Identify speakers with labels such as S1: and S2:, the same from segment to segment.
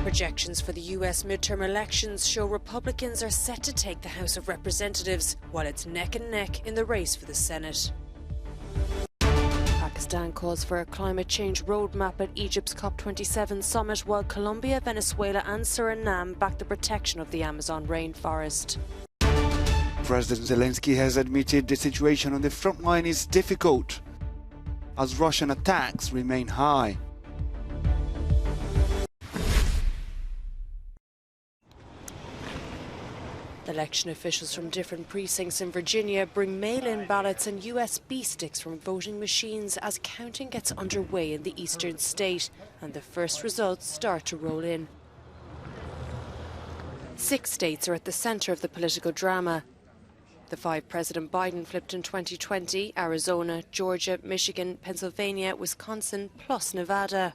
S1: Projections for the US midterm elections show Republicans are set to take the House of Representatives, while it's neck and neck in the race for the Senate. Pakistan calls for a climate change roadmap at Egypt's COP27 summit, while Colombia, Venezuela and Suriname back the protection of the Amazon rainforest.
S2: President Zelensky has admitted the situation on the front line is difficult as Russian attacks remain high.
S1: Election officials from different precincts in Virginia bring mail-in ballots and USB sticks from voting machines as counting gets underway in the eastern state and the first results start to roll in. 6 states are at the centre of the political drama. The 5 President Biden flipped in 2020: Arizona, Georgia, Michigan, Pennsylvania, Wisconsin, plus Nevada.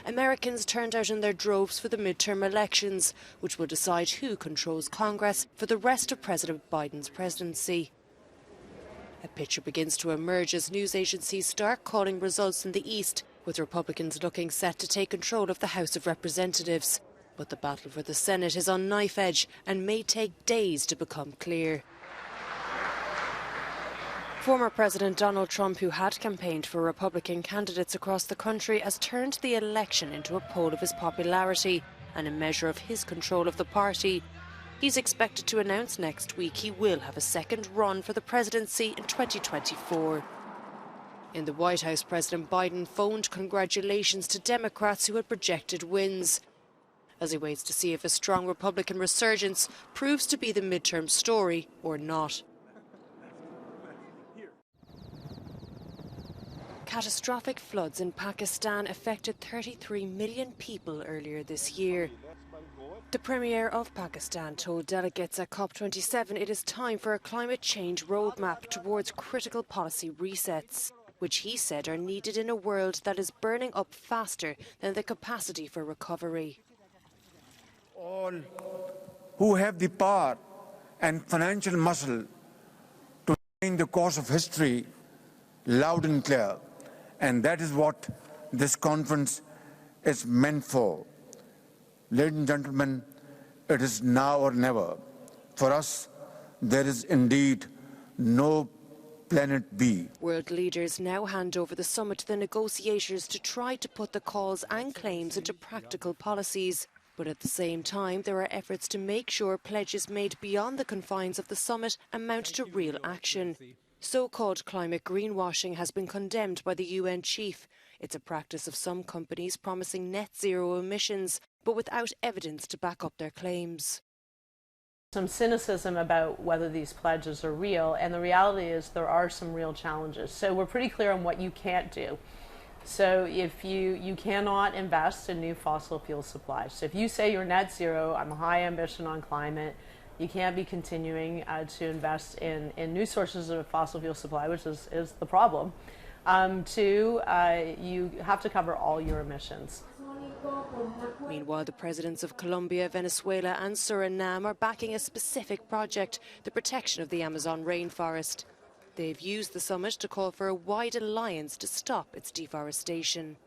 S1: Americans turned out in their droves for the midterm elections, which will decide who controls Congress for the rest of President Biden's presidency. A picture begins to emerge as news agencies start calling results in the East, with Republicans looking set to take control of the House of Representatives. But the battle for the Senate is on knife edge and may take days to become clear. Former President Donald Trump, who had campaigned for Republican candidates across the country, has turned the election into a poll of his popularity and a measure of his control of the party. He's expected to announce next week he will have a second run for the presidency in 2024. In the White House, President Biden phoned congratulations to Democrats who had projected wins, as he waits to see if a strong Republican resurgence proves to be the midterm story or not. Catastrophic floods in Pakistan affected 33 million people earlier this year. The Premier of Pakistan told delegates at COP27 it is time for a climate change roadmap towards critical policy resets, which he said are needed in a world that is burning up faster than the capacity for recovery.
S3: All who have the power and financial muscle to change the course of history loud and clear. And that is what this conference is meant for. Ladies and gentlemen, it is now or never. For us, there is indeed no planet B.
S1: World leaders now hand over the summit to the negotiators to try to put the calls and claims into practical policies. But at the same time, there are efforts to make sure pledges made beyond the confines of the summit amount to real action. So-called climate greenwashing has been condemned by the UN chief. It's a practice of some companies promising net zero emissions, but without evidence to back up their claims.
S4: Some cynicism about whether these pledges are real, and the reality is there are some real challenges. So we're pretty clear on what you can't do. So if you cannot invest in new fossil fuel supplies. So if you say you're net zero, I'm a high ambition on climate, you can't be continuing to invest in new sources of fossil fuel supply, which is the problem. Two, you have to cover all your emissions.
S1: Meanwhile, the presidents of Colombia, Venezuela and Suriname are backing a specific project, the protection of the Amazon rainforest. They've used the summit to call for a wide alliance to stop its deforestation.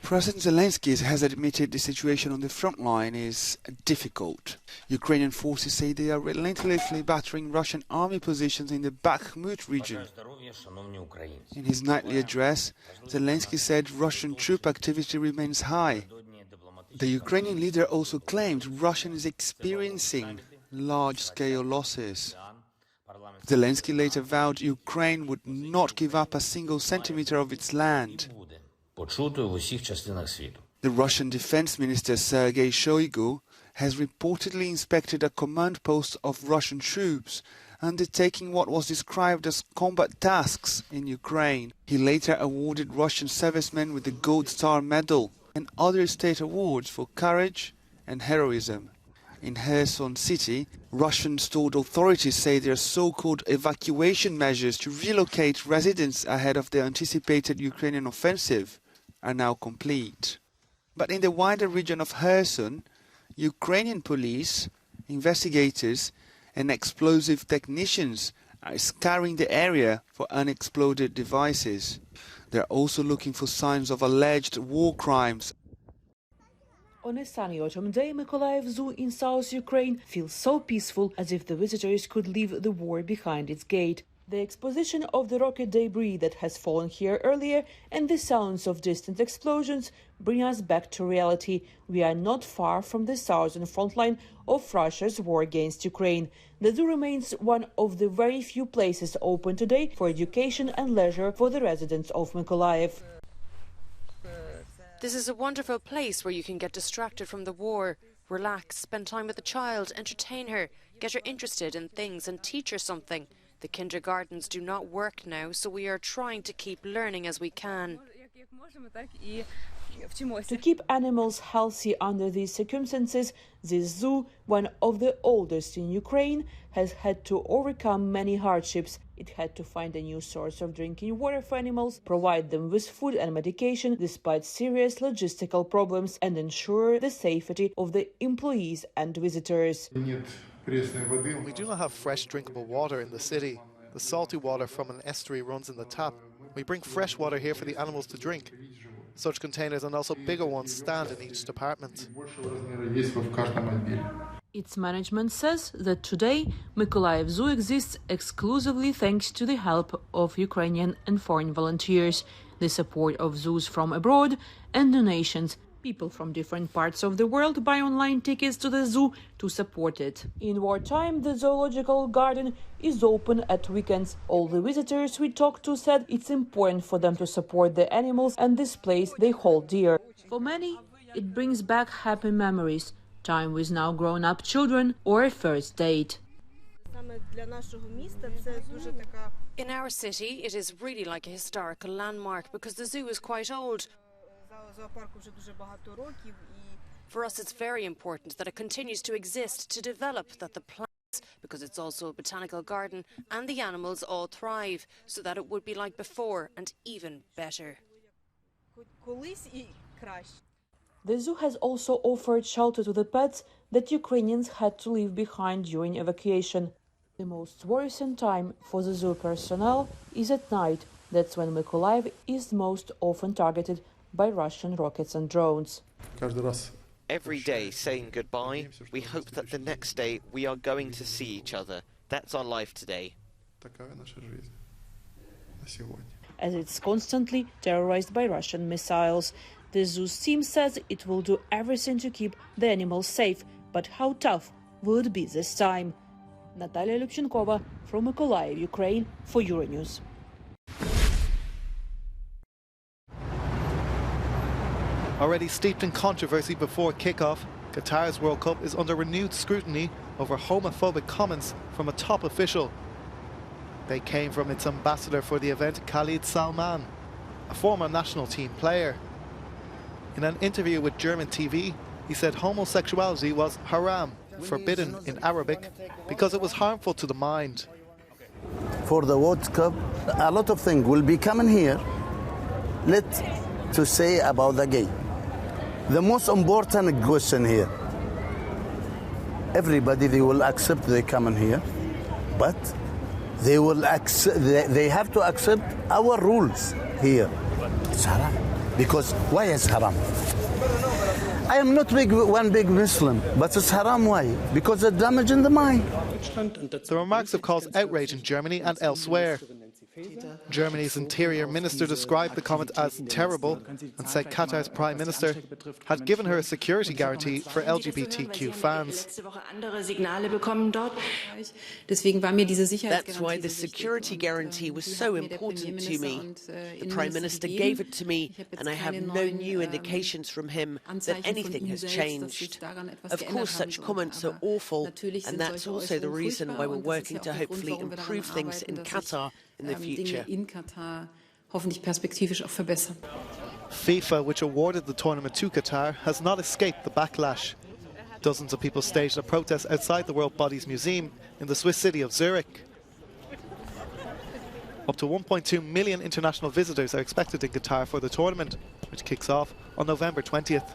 S2: President Zelensky has admitted the situation on the front line is difficult. Ukrainian forces say they are relentlessly battering Russian army positions in the Bakhmut region. In his nightly address, Zelensky said Russian troop activity remains high. The Ukrainian leader also claimed Russia is experiencing large-scale losses. Zelensky later vowed Ukraine would not give up a single centimeter of its land. The Russian Defense Minister Sergei Shoigu has reportedly inspected a command post of Russian troops undertaking what was described as combat tasks in Ukraine. He later awarded Russian servicemen with the Gold Star Medal and other state awards for courage and heroism. In Kherson city, Russian-stalled authorities say their so-called evacuation measures to relocate residents ahead of the anticipated Ukrainian offensive are now complete. But in the wider region of Kherson, Ukrainian police, investigators and explosive technicians are scouring the area for unexploded devices. They're also looking for signs of alleged war crimes.
S5: On a sunny autumn day, Mykolaiv Zoo in South Ukraine feels so peaceful, as if the visitors could leave the war behind its gate. The exposition of the rocket debris that has fallen here earlier and the sounds of distant explosions bring us back to reality. We are not far from the southern front line of Russia's war against Ukraine. The zoo remains one of the very few places open today for education and leisure for the residents of Mykolaiv.
S1: This is a wonderful place where you can get distracted from the war, relax, spend time with the child, entertain her, get her interested in things and teach her something. The kindergartens do not work now, so we are trying to keep learning as we can.
S5: To keep animals healthy under these circumstances, this zoo, one of the oldest in Ukraine, has had to overcome many hardships. It had to find a new source of drinking water for animals, provide them with food and medication despite serious logistical problems, and ensure the safety of the employees and visitors.
S6: We do not have fresh drinkable water in the city. The salty water from an estuary runs in the tap. We bring fresh water here for the animals to drink. Such containers and also bigger ones stand in each department.
S5: Its management says that today Mykolaiv Zoo exists exclusively thanks to the help of Ukrainian and foreign volunteers, the support of zoos from abroad, and donations. People from different parts of the world buy online tickets to the zoo to support it. In wartime, the zoological garden is open at weekends. All the visitors we talked to said it's important for them to support the animals and this place they hold dear. For many, it brings back happy memories, time with now grown-up children or a first date.
S1: In our city, it is really like a historical landmark because the zoo is quite old. For us, it's very important that it continues to exist, to develop, that the plants, because it's also a botanical garden, and the animals all thrive, so that it would be like before and even better.
S5: The zoo has also offered shelter to the pets that Ukrainians had to leave behind during evacuation. The most worrisome time for the zoo personnel is at night. That's when Mykolaiv is most often targeted by Russian rockets and drones.
S7: Every day saying goodbye, we hope that the next day we are going to see each other. That's our life today.
S5: As it's constantly terrorized by Russian missiles, the zoo's team says it will do everything to keep the animals safe. But how tough will it be this time? Natalia Lyubchenkova from Mykolaiv, Ukraine, for Euronews.
S6: Already steeped in controversy before kick-off, Qatar's World Cup is under renewed scrutiny over homophobic comments from a top official. They came from its ambassador for the event, Khalid Salman, a former national team player. In an interview with German TV, he said homosexuality was haram, forbidden in Arabic, because it was harmful to the mind.
S8: For the World Cup, a lot of things will be coming here. Let's to say about the gay. The most important question here, everybody, they will accept they come in here, but they will they have to accept our rules here. It's haram. Because why is haram? I am not one big Muslim, but it's haram. Why? Because it's damaging the mind.
S6: The remarks have caused outrage in Germany and elsewhere. Germany's interior minister described the comment as terrible and said Qatar's prime minister had given her a security guarantee for LGBTQ fans.
S9: That's why the security guarantee was so important to me. The prime minister gave it to me, and I have no new indications from him that anything has changed. Of course, such comments are awful, and that's also the reason why we're working to hopefully improve things in Qatar in the future.
S6: FIFA, which awarded the tournament to Qatar, has not escaped the backlash. Dozens of people staged a protest outside the World Bodies Museum in the Swiss city of Zurich. Up to 1.2 million international visitors are expected in Qatar for the tournament, which kicks off on November 20th.